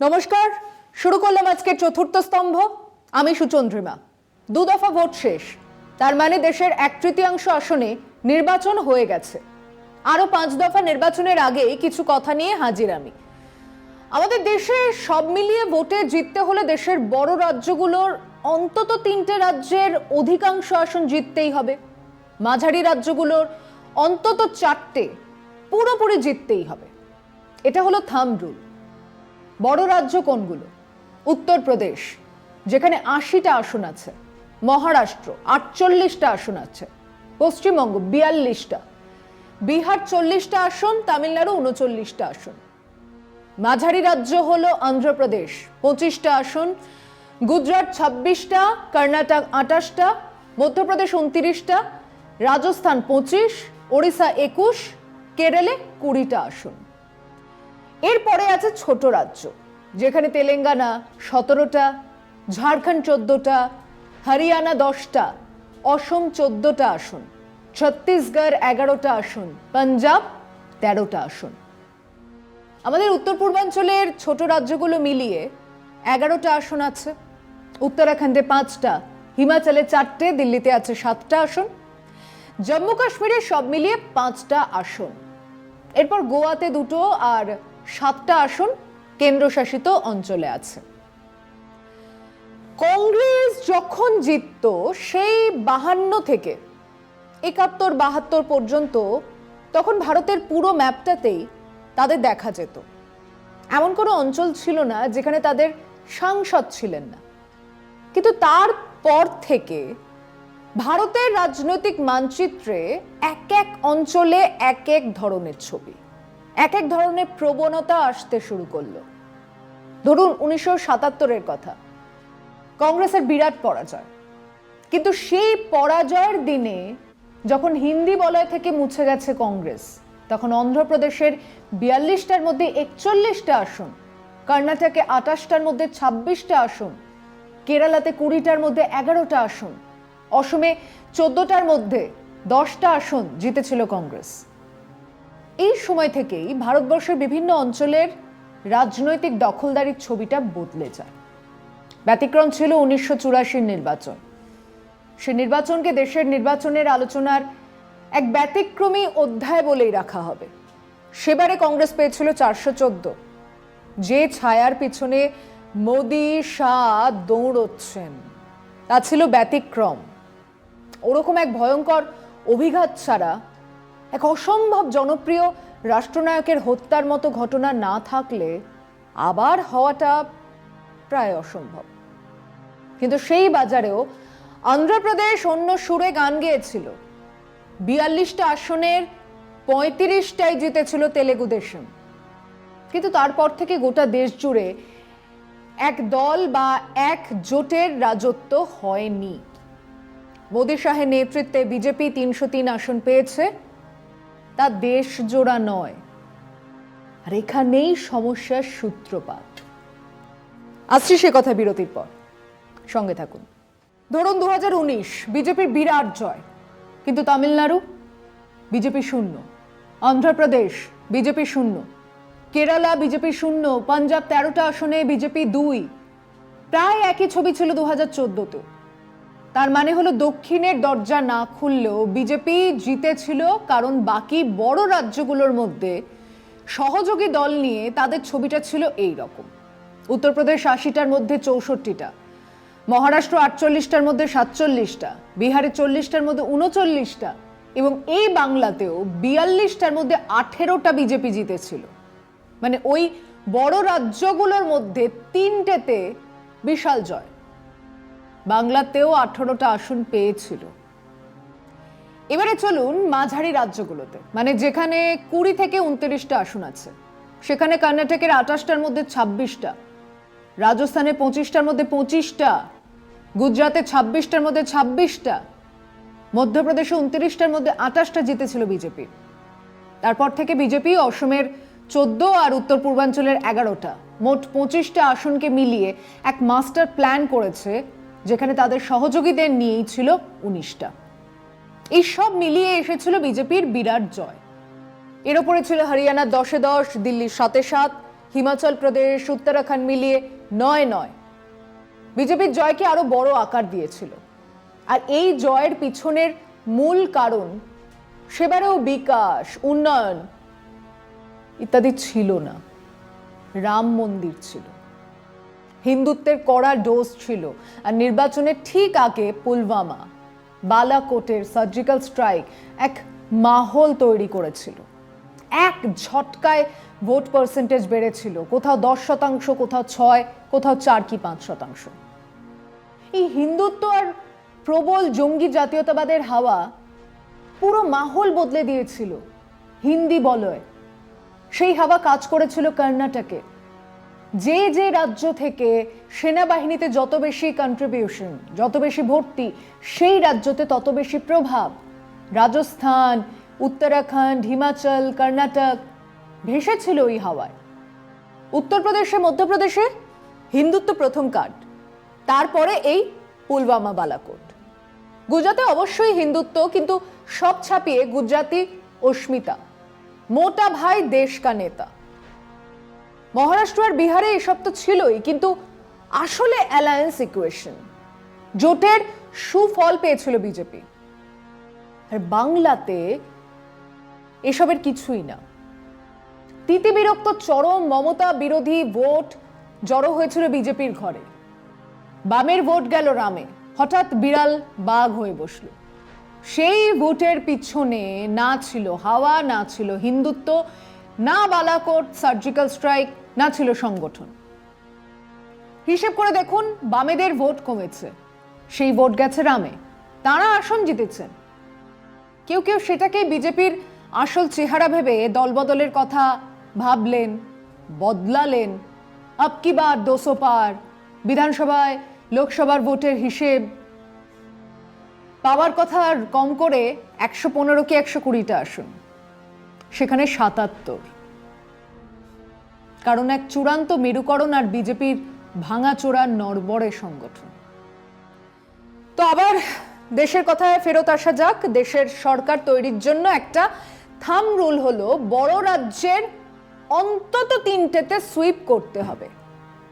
নমস্কার, শুরু করলাম আজকে চতুর্থ স্তম্ভ। আমি সুচন্দ্রিমা। দু দফা ভোট শেষ, তার মানে দেশের 1/3 আসনে নির্বাচন হয়ে গেছে। আরো 5 দফা নির্বাচনের আগে কিছু কথা নিয়ে হাজির আমি। আমাদের দেশে সব মিলিয়ে ভোটে জিততে হলে দেশের বড় রাজ্যগুলোর অন্তত 3টে রাজ্যের অধিকাংশ আসন জিততেই হবে, মাঝারি রাজ্যগুলোর অন্তত 4টে পুরোপুরি জিততেই হবে। এটা হলো থাম্ব রুল। বড় রাজ্য কোনগুলো? উত্তরপ্রদেশ, যেখানে 80টা আসন আছে, মহারাষ্ট্র 48টা আসন আছে, পশ্চিমবঙ্গ 42টা, বিহার 40টা আসন, তামিলনাড়ু 39টা আসন। মাঝারি রাজ্য হলো অন্ধ্রপ্রদেশ 25টা আসন, গুজরাট 26টা, কর্ণাটক 28টা, মধ্যপ্রদেশ 29টা, রাজস্থান 25, ওড়িশা 21, কেরলে 20টা আসন। এরপরে আছে ছোট রাজ্য, যেখানে তেলেঙ্গানা 17টা, ঝাড়খণ্ড 14টা, হরিয়ানা 10টা, অসম 14টা আসন, ছত্তিশগড় 11টা আসন, পাঞ্জাব 13টা আসন। আমাদের উত্তর পূর্বাঞ্চলের ছোট রাজ্যগুলো মিলিয়ে 11টা আসন আছে। উত্তরাখণ্ডে 5টা, হিমাচলে 4টে, দিল্লিতে আছে 7টা আসন, জম্মু কাশ্মীরে সব মিলিয়ে 5টা আসন। এরপর গোয়াতে 2টো আর 7টা আসন কেন্দ্রশাসিত অঞ্চলে আছে। কংগ্রেস যখন জিততো সেই 52 থেকে 71-72 পর্যন্ত, তখন ভারতের পুরো ম্যাপটাতেই তাদের দেখা যেত। এমন কোনো অঞ্চল ছিল না যেখানে তাদের সাংসদ ছিলেন না। কিন্তু তারপর থেকে ভারতের রাজনৈতিক মানচিত্রে এক এক অঞ্চলে এক এক ধরনের ছবি, এক এক ধরনের প্রবণতা আসতে শুরু করলো। ধরুন 1977-এর কথা, কংগ্রেসের বিরাট পরাজয়। কিন্তু সেই পরাজয়ের দিনে যখন হিন্দি বলয় থেকে মুছে গেছে কংগ্রেস, তখন অন্ধ্রপ্রদেশের 42টার মধ্যে 41টা আসন, কর্ণাটকে 28টার মধ্যে 26টা আসন, কেরালাতে 20টার মধ্যে 11টা আসন, অসমে 14টার মধ্যে 10টা আসন জিতেছিল কংগ্রেস। এই সময় থেকেই ভারতবর্ষের বিভিন্ন অঞ্চলের রাজনৈতিক দখলদারির ছবিটা বদলে যায়। ব্যতিক্রম ছিল 1984 নির্বাচন। সে নির্বাচনকে দেশের নির্বাচনের আলোচনার এক ব্যতিক্রমী অধ্যায় বলেই রাখা হবে। সেবারে কংগ্রেস পেয়েছিল 414, যে ছায়ার পিছনে মোদি শাহ দৌড়চ্ছেন তা ছিল ব্যতিক্রম। ওরকম এক ভয়ঙ্কর অভিঘাত ছাড়া, এক অসম্ভব জনপ্রিয় রাষ্ট্রনায়কের হত্যার মতো ঘটনা না থাকলে আবার হওয়াটা প্রায় অসম্ভব। কিন্তু সেই বাজারেও অন্ধ্রপ্রদেশ অন্য সুরে গান গেয়েছিল। 42টা আসনের 35টাই জিতেছিল তেলেগু দেশম। কিন্তু তারপর থেকে গোটা দেশ জুড়ে এক দল বা এক জোটের রাজত্ব হয়নি। মোদী শাহের নেতৃত্বে বিজেপি 303 আসন পেয়েছে, তা দেশ জোড়া নয়। আর এখানেই সমস্যার সূত্রপাত। আসছি সে কথা বিরতির পর, সঙ্গে থাকুন। ধরুন 2019 বিজেপির বিরাট জয়, কিন্তু Tamil Nadu BJP 0, Andhra Pradesh BJP 0, Kerala BJP 0, Punjab 13টা আসনে বিজেপি 2। প্রায় একই ছবি ছিল 2014-তে। তার মানে হলো দক্ষিণের দরজা না খুললেও বিজেপি জিতেছিল, কারণ বাকি বড় রাজ্যগুলোর মধ্যে সহযোগী দল নিয়ে তাদের ছবিটা ছিল এই রকম। উত্তরপ্রদেশ 80টার মধ্যে 64টা, মহারাষ্ট্র 48টার মধ্যে 47টা, বিহারে 40টার মধ্যে 39টা, এবং এই বাংলাতেও 42টার মধ্যে 18টা বিজেপি জিতেছিল। মানে ওই বড় রাজ্যগুলোর মধ্যে 3টেতে বিশাল জয়। বাংলাতেও 18টা আসন পেয়েছিল। এবারে চলুন মাঝারি রাজ্যগুলোতে, মানে যেখানে 20 থেকে 29টা আসন আছে। সেখানে কর্ণাটকের 28টার মধ্যে 26টা, রাজস্থানে 25টার মধ্যে 25টা, গুজরাতে 26টার মধ্যে 26টা, মধ্যপ্রদেশে 29টার মধ্যে 28টা জিতেছিল বিজেপি। তারপর থেকে বিজেপি অসমের 14 আর উত্তর পূর্বাঞ্চলের 11টা, মোট 25টা আসনকে মিলিয়ে এক মাস্টার প্ল্যান করেছে, যেখানে তাদের সহযোগীদের নিয়েই ছিল 19টা। এই সব মিলিয়ে এসেছিল বিজেপির বিরাট জয়। এর ওপরে ছিল হরিয়ানার 10-এ 10, দিল্লির 7-এ 7, হিমাচল প্রদেশ, উত্তরাখণ্ড মিলিয়ে 9 বিজেপির জয়কে আরো বড় আকার দিয়েছিল। আর এই জয়ের পিছনের মূল কারণ সেবারেও বিকাশ, উন্নয়ন ইত্যাদি ছিল না, রাম মন্দির ছিল, হিন্দুত্বের কড়া ডোজ ছিল। আর নির্বাচনের ঠিক আগে পুলওয়ামা, বালাকোটের সার্জিক্যাল স্ট্রাইক এক মাহল তৈরি করেছিল। এক ঝটকায় ভোট পার্সেন্টেজ বেড়েছিল, কোথাও 10%, কোথাও 6, কোথাও 4 কি 5%। এই হিন্দুত্ব আর প্রবল জঙ্গি জাতীয়তাবাদের হাওয়া পুরো মাহল বদলে দিয়েছিল হিন্দি বলয়। সেই হাওয়া কাজ করেছিল কর্ণাটকে। যে যে রাজ্য থেকে সেনাবাহিনীতে যত বেশি কন্ট্রিবিউশন, যত বেশি ভর্তি, সেই রাজ্যতে তত বেশি প্রভাব। রাজস্থান, উত্তরাখণ্ড, হিমাচল, কর্ণাটক ভেসেছিল ওই হাওয়ায়। উত্তরপ্রদেশে, মধ্যপ্রদেশে হিন্দুত্ব প্রথম কার্ড, তারপরে এই পুলওয়ামা, বালাকোট। গুজরাটে অবশ্যই হিন্দুত্ব, কিন্তু সব ছাপিয়ে গুজরাটি অস্মিতা, মোটা ভাই দেশ কা নেতা। মহারাষ্ট্র আর বিহারে এসব তো ছিলই, কিন্তু আসলে অ্যালায়েন্স ইকুয়েশন, জোটের সুফল পেয়েছিল বিজেপি। আর বাংলাতে এসবের কিছুই না। তিতিবিরক্ত চরম মমতা বিরোধী ভোট জড়ো হয়েছিল বিজেপির ঘরে। বামের ভোট গেল রামে, হঠাৎ বিড়াল বাঘ হয়ে বসল। সেই ভোটের পিছনে না ছিল হাওয়া, না ছিল হিন্দুত্ব, না বালাকোট সার্জিক্যাল স্ট্রাইক, না ছিল সংগঠন। হিসেব করে দেখুন, বামেদের ভোট কমেছে, সেই ভোট গেছে রামে, তারা আসন জিতেছেন। কেউ কেউ সেটাকে বিজেপির আসল চেহারা ভেবে দলবদলের কথা ভাবলেন, বদলালেন। আব কি বার 200 পার, বিধানসভায় লোকসভার ভোটের হিসেব পাওয়ার কথা আর কম করে 115 কি 120টা আসন, সেখানে 77। কারণ এক চূড়ান্ত মেরুকরণ আর বিজেপির ভাঙাচোরা নড়বড়ে সংগঠন। তো আবার দেশের কথায় ফেরত আসা যাক। দেশের সরকার তৈরির জন্য একটা থাম রুল হলো, বড় রাজ্যের অন্তত 3টেতে সুইপ করতে হবে,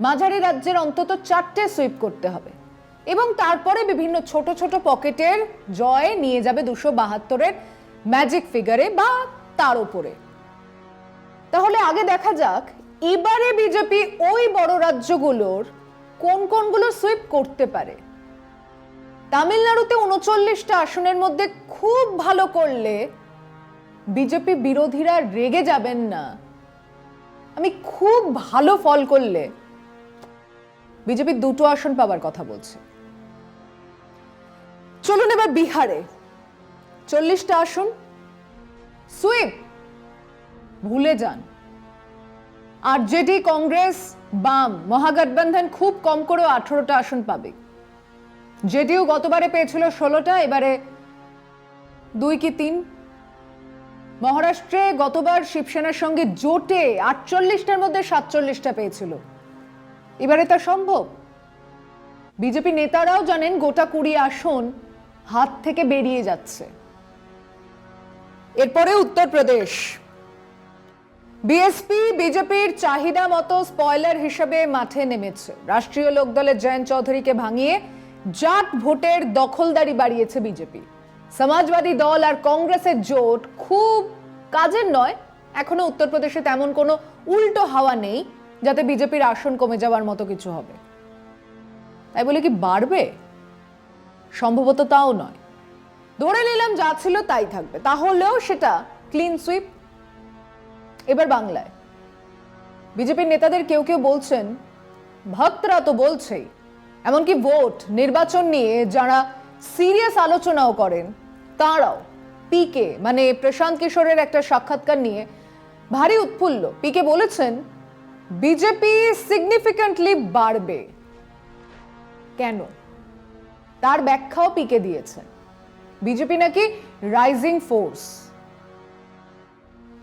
মাঝারি রাজ্যের অন্তত 4টে সুইপ করতে হবে, এবং তারপরে বিভিন্ন ছোট ছোট পকেটের জয় নিয়ে যাবে 272-এর ম্যাজিক ফিগারে বা তার উপরে। তাহলে আগে দেখা যাক এবারে বিজেপি ওই বড় রাজ্যগুলোর কোন কোনগুলো সুইপ করতে পারে। তামিলনাড়ুতে 39টা আসনের মধ্যে খুব ভালো করলে বিজেপি বিরোধীরা রেগে যাবেন না। আমি খুব ভালো ফল করলে বিজেপি 2টো আসন পাবার কথা বলছে। চলুন এবার বিহারে 40টা আসন সুইপ ভুলে যান। আরজেডি, কংগ্রেস, বাম মহাগঠবন্ধন খুব কম করেও 18টা আসন পাবে। জেডিইউ গতবারে পেয়েছিল 16টা, এবারে 2 কি 3। মহারাষ্ট্রে গতবার শিবসেনার সঙ্গে জোটে 48টার মধ্যে 47টা পেয়েছিল, এবারে তা সম্ভব। বিজেপি নেতারাও জানেন গোটা 20 আসন হাত থেকে বেরিয়ে যাচ্ছে। এরপরে উত্তরপ্রদেশ, বিএসপি বিজেপির চাহিদা মতো স্পয়লার হিসেবে মাঠে নেমেছে। রাষ্ট্রীয় লোকদলের জয়ন্ত চৌধুরীকে ভাঙিয়ে জাট ভোটের দখলদারি বাড়িয়েছে বিজেপি। সমাজবাদী দল আর কংগ্রেসের জোট খুব কাজের নয়। এখনো উত্তরপ্রদেশে তেমন কোনো উল্টো হাওয়া নেই যাতে বিজেপির আসন কমে যাওয়ার মতো কিছু হবে। তাই বলে কি বাড়বে? সম্ভবত তাও নয়। ধরে নিলাম যা ছিল তাই থাকবে, তাহলেও সেটা ক্লিন সুইপ। এবার বাংলায় বিজেপির নেতাদের কেউ কেউ বলছেন, ভক্তরা তো বলছেই, এমনকি ভোট নির্বাচন নিয়ে যারা সিরিয়াস আলোচনাও করেন তারাও পিকে মানে প্রশান্ত কিশোরের একটা সাক্ষাৎকার নিয়ে ভারী উৎফুল্ল। পিকে বলেছেন বিজেপি সিগনিফিক্যান্টলি বাড়বে। কেন? তার ব্যাখ্যাও পিকে দিয়েছেন। বিজেপি নাকি রাইজিং ফোর্স।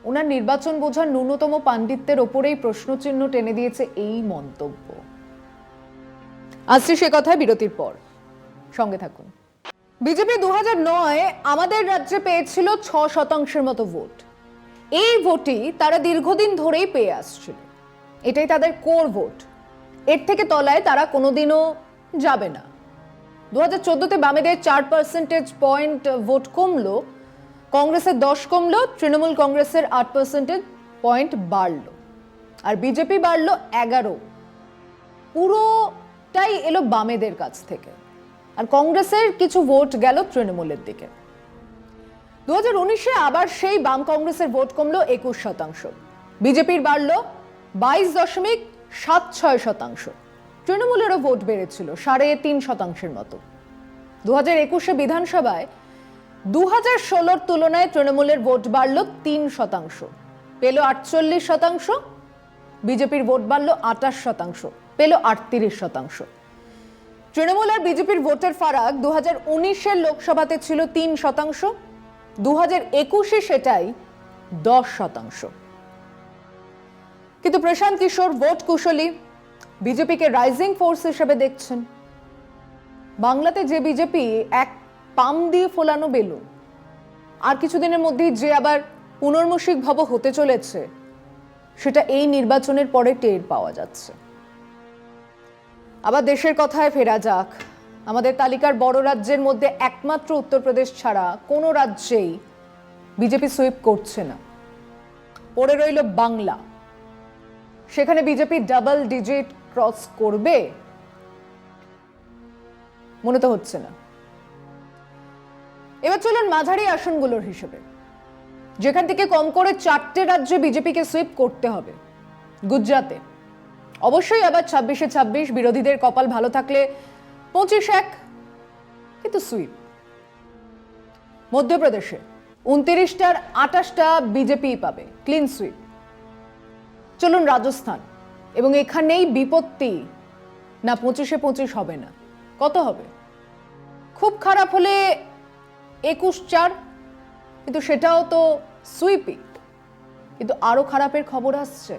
ওনার নির্বাচন বোঝার ন্যূনতম পাণ্ডিত্যের ওপরেই প্রশ্নচিহ্ন টেনে দিয়েছে এই মন্তব্য। আসছি সে কথায় বিরতির পর, সঙ্গে থাকুন। বিজেপি 2009 আমাদের রাজ্যে পেয়েছিল 6% মতো ভোট। এই ভোটই তারা দীর্ঘদিন ধরেই পেয়ে আসছিল। এটাই তাদের কোর ভোট। এর থেকে তলায় তারা কোনোদিনও যাবে না। 2014-তে বামেদের 4% ভোট কমলো, কংগ্রেসের 10 কমলো, তৃণমূল কংগ্রেসের 8% বাড়লো, আর বিজেপি বাড়লো 11। পুরোটাই এলো বামেদের কাছ থেকে, আর কংগ্রেসের কিছু ভোট গেল তৃণমূলের দিকে। 2019-এ আবার সেই বাম কংগ্রেসের ভোট কমলো 21%, বিজেপির বাড়লো 22.76%। তৃণমূলেরও ভোট বেড়েছিল 3.5% মতো। 2021-এ বিধানসভায় 2016-র তুলনায় তৃণমূলের ভোট বাড়লো 3%, পেল 48%, বিজেপির ভোট বাড়লো 28%, পেল 38%। তৃণমূল আর বিজেপির ভোটের ফারাক 2019-এর লোকসভাতে ছিল 3%, 2021-এ সেটাই 10%। কিন্তু প্রশান্ত কিশোর ভোট কুশলী, বিজেপিকে রাইজিং ফোর্স হিসেবে দেখছেন। বাংলাতে যে বিজেপি এক পাম দিয়ে ফোলানো বেলুন, আর কিছুদিনের মধ্যেই যে আবার পুনর্মসিক ভব হতে চলেছে, সেটা এই নির্বাচনের পরে টের পাওয়া যাচ্ছে। আবার দেশের কথায় ফেরা যাক। আমাদের তালিকার বড় রাজ্যের মধ্যে একমাত্র উত্তরপ্রদেশ ছাড়া কোনো রাজ্যেই বিজেপি সুইপ করছে না। পড়ে রইল বাংলা, সেখানে বিজেপি ডাবল ডিজিট ক্রস করবে মনে তো হচ্ছে না। এবার চলুন মাঝারি আসনগুলোর হিসেবে, যেখান থেকে কম করে 4টে রাজ্যে বিজেপিকে সুইপ করতে হবে। গুজরাটে অবশ্যই আবার 26-এ 26, বিরোধীদের কপাল ভালো থাকলে 25-1, কিন্তু সুইপ। মধ্যপ্রদেশে 29টার 28টা বিজেপি পাবে, ক্লিন সুইপ। চলুন রাজস্থান, এবং এখানেই বিপত্তি, না 25-এ 25 হবে না, কত হবে? খুব খারাপ হলে 21-4, কিন্তু সেটাও তো সুইপই। কিন্তু আরো খারাপের খবর আসছে।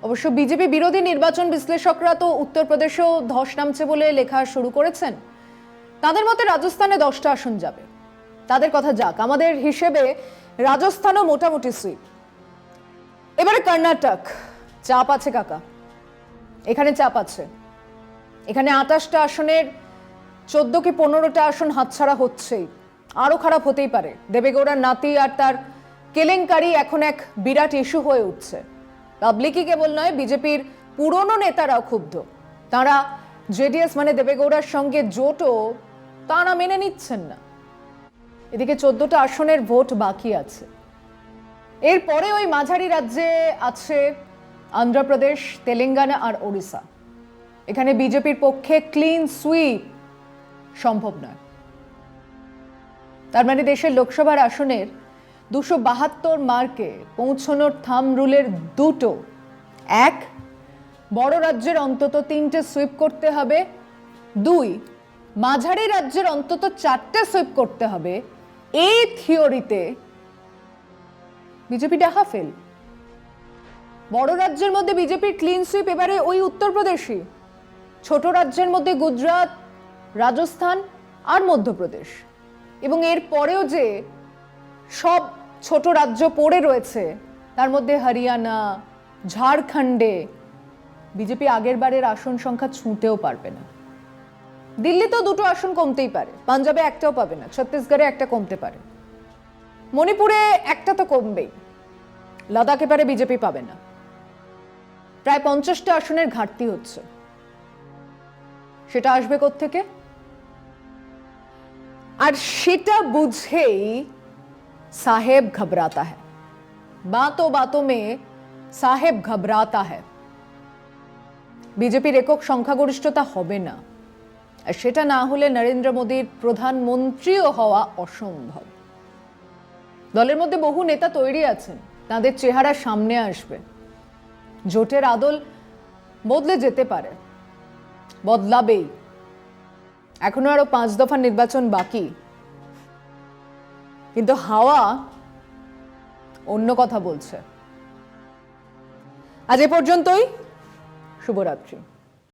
অবশ্য বিজেপি বিরোধী নির্বাচন বিশ্লেষকরা তো উত্তরপ্রদেশেও ধস নামছে বলে লেখা শুরু করেছেন। তাদের মতে রাজস্থানে 10টা আসন যাবে। তাদের কথা যাক, আমাদের হিসেবে রাজস্থানও মোটামুটি সুইপ। এবারে কর্ণাটক, চাপ আছে কাকা, এখানে চাপ আছে। এখানে 28টা আসনের 14 কি 15টা আসন হাতছাড়া হচ্ছেই, আরো খারাপ হতেই পারে। দেবেগৌড়ার নাতি আর তার কেলেঙ্কারি এখন এক বিরাট ইস্যু হয়ে উঠছে। পাবলিকই কেবল নয়, বিজেপির পুরনো নেতারাও ক্ষুব্ধ। তারা জেডিএস মানে দেবেগৌড়ার সঙ্গে জোটও তারা মেনে নিচ্ছেন না। এদিকে 14টা আসনের ভোট বাকি আছে। এরপরে ওই মাঝারি রাজ্যে আছে অন্ধ্রপ্রদেশ, তেলেঙ্গানা আর ওড়িশা। এখানে বিজেপির পক্ষে ক্লিন সুইপ সম্ভব নয়। তার মানে দেশের লোকসভার আসনের 272 মার্কে পৌঁছানোর থাম রুলের দুটো: 1, বড় রাজ্যের অন্তত 3টে সুইপ করতে হবে; 2, মাঝারি রাজ্যের অন্তত 4টে সুইপ করতে হবে। এই থিওরিতে বিজেপি ডাহা ফেল। বড় রাজ্যের মধ্যে বিজেপির ক্লিন সুইপ এবারে ওই উত্তরপ্রদেশই, ছোট রাজ্যের মধ্যে গুজরাট, রাজস্থান আর মধ্যপ্রদেশ। এবং এর পরেও যে সব ছোট রাজ্য পড়ে রয়েছে, তার মধ্যে হরিয়ানা, ঝাড়খণ্ডে বিজেপি আগের বারের আসন সংখ্যা ছুঁতেও পারবে না। দিল্লিতেও 2টো আসন কমতেই পারে, পাঞ্জাবে একটাও পাবে না, ছত্তিশগড়ে একটা কমতে পারে, মণিপুরে একটা তো কমবেই, লাদাখে পারে বিজেপি পাবে না। প্রায় 50টা আসনের ঘাটতি হচ্ছে। সেটা আসবে কোত্থেকে? আর সেটা বুঝেই साहेब घबराता है, बातों बातों में साहेब घबराता है। বিজেপির একক সংখ্যাগরিষ্ঠতা হবে না, আর সেটা না হলে নরেন্দ্র মোদীর প্রধানমন্ত্রীও হওয়া অসম্ভব। দলের মধ্যে বহু নেতা তৈরি আছেন, তাদের চেহারা সামনে আসবে। জোটের আদল বদলে যেতে পারে, বদলাবেই। এখনো আরো 5 দফা নির্বাচন বাকি, কিন্তু হাওয়া অন্য কথা বলছে। আজ এ পর্যন্তই। শুভরাত্রি।